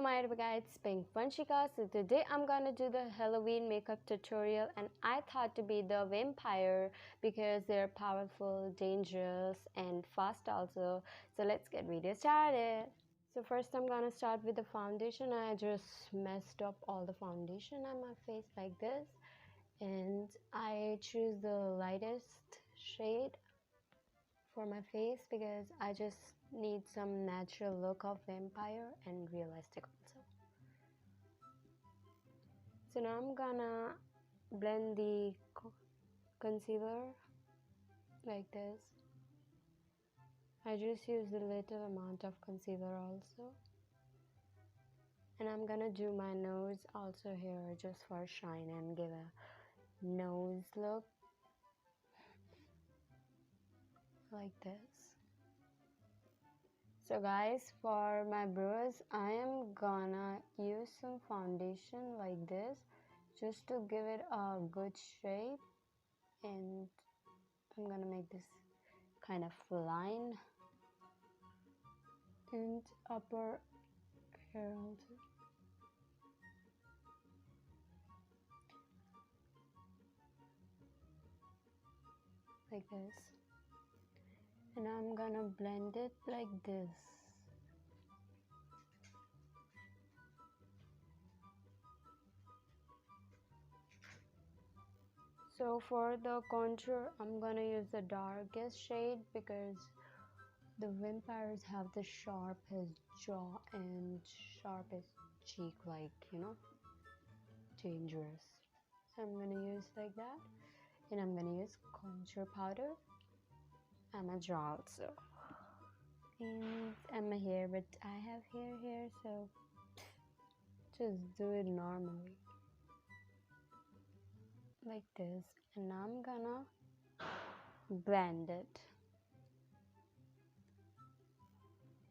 my guys, it's Pink Vanshika. So today I'm gonna do the Halloween makeup tutorial, and I thought to be the vampire because they're powerful, dangerous, and fast also. So let's get video started. So first I'm gonna start with the foundation. I just messed up all the foundation on my face like this, and I choose the lightest shade for my face because I just need some natural look of vampire and realistic also. So now I'm gonna blend the concealer like this. I just use a little amount of concealer also, and I'm gonna do my nose also here just for shine and give a nose look like this. So guys, for my brows I am gonna use some foundation like this just to give it a good shape, and I'm gonna make this kind of line and upper here also. Like this, and I'm gonna blend it like this. So for the contour I'm gonna use the darkest shade because the vampires have the sharpest jaw and sharpest cheek, like dangerous. So I'm gonna use like that, and I'm gonna use contour powder and my jaw also, and my hair, but I have hair here, so just do it normally like this, and I'm gonna blend it.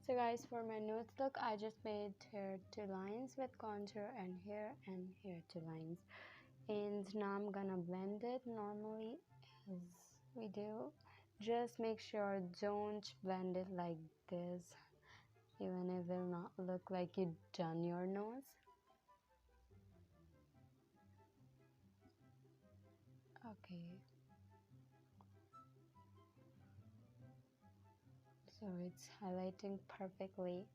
So guys, for my nose look I just made here 2 lines with contour, and here 2 lines, and now I'm gonna blend it normally as we do. Just make sure don't blend it like this, even if it will not look like you done your nose. Okay, so it's highlighting perfectly,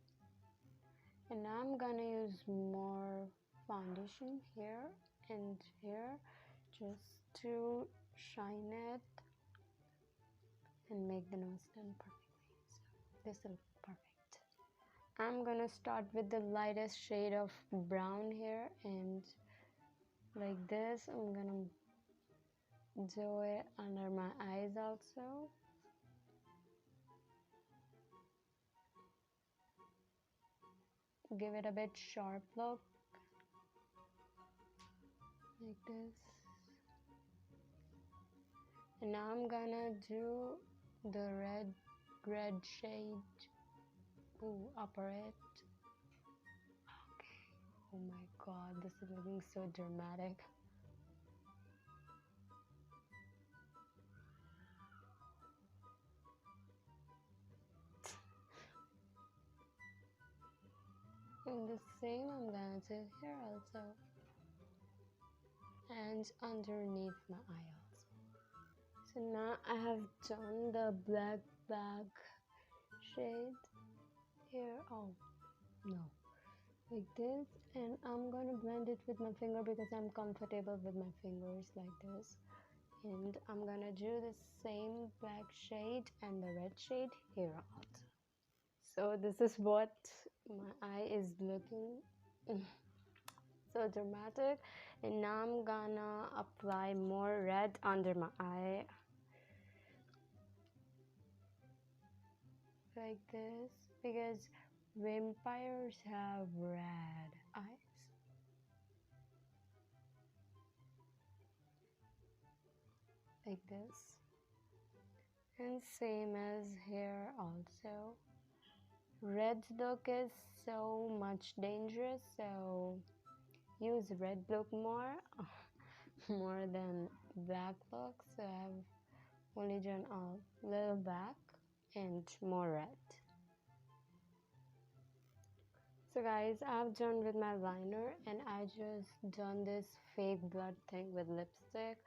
and now I'm gonna use more foundation here and here just to shine it and make the nose done perfectly. So this will look perfect. I'm gonna start with the lightest shade of brown here, and like this I'm gonna do it under my eyes also. Give it a bit sharp look like this, and now I'm gonna do the red shade. Ooh, upper it. Okay. Oh my god, this is looking so dramatic. And the same I'm gonna do here also, and underneath my eye also. So now I have done the black shade here. Oh no, like this, and I'm gonna blend it with my finger because I'm comfortable with my fingers like this, and I'm gonna do the same black shade and the red shade here also. So this is what my eye is looking so dramatic, and now I'm gonna apply more red under my eye like this because vampires have red eyes. Like this, and same as here also. Red look is so much dangerous, so use red look more more than black look. So I've only done a little black and more red. So guys, I've done with my liner and I just done this fake blood thing with lipstick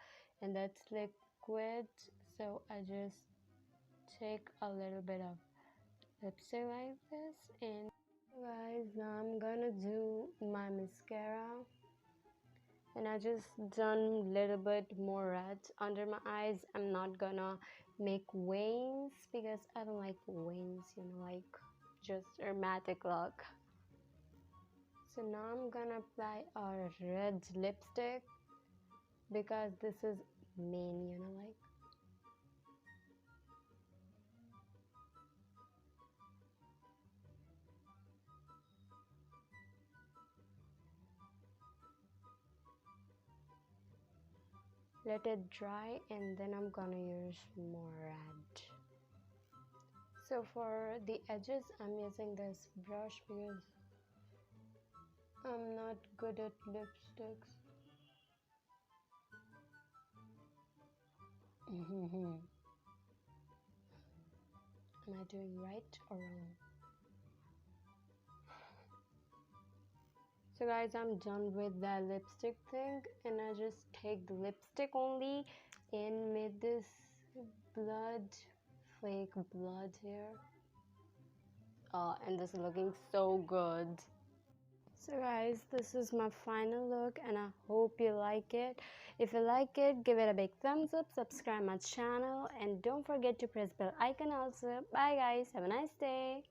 and that's liquid. So I just take a little bit of lipstick like this, and guys, now I'm gonna do my mascara, and I just done little bit more red under my eyes. I'm not gonna make wings because I don't like wings, you know, like just dramatic look. So now I'm gonna apply a red lipstick because this is main, you know, like. Let it dry and then I'm gonna use more red. So for the edges I'm using this brush because I'm not good at lipsticks. Am I doing right or wrong? So guys, I'm done with the lipstick thing and I just take the lipstick only and made this blood, fake blood here. And this is looking so good. So guys, this is my final look and I hope you like it. If you like it, give it a big thumbs up, subscribe my channel, and don't forget to press bell icon also. Bye guys, have a nice day.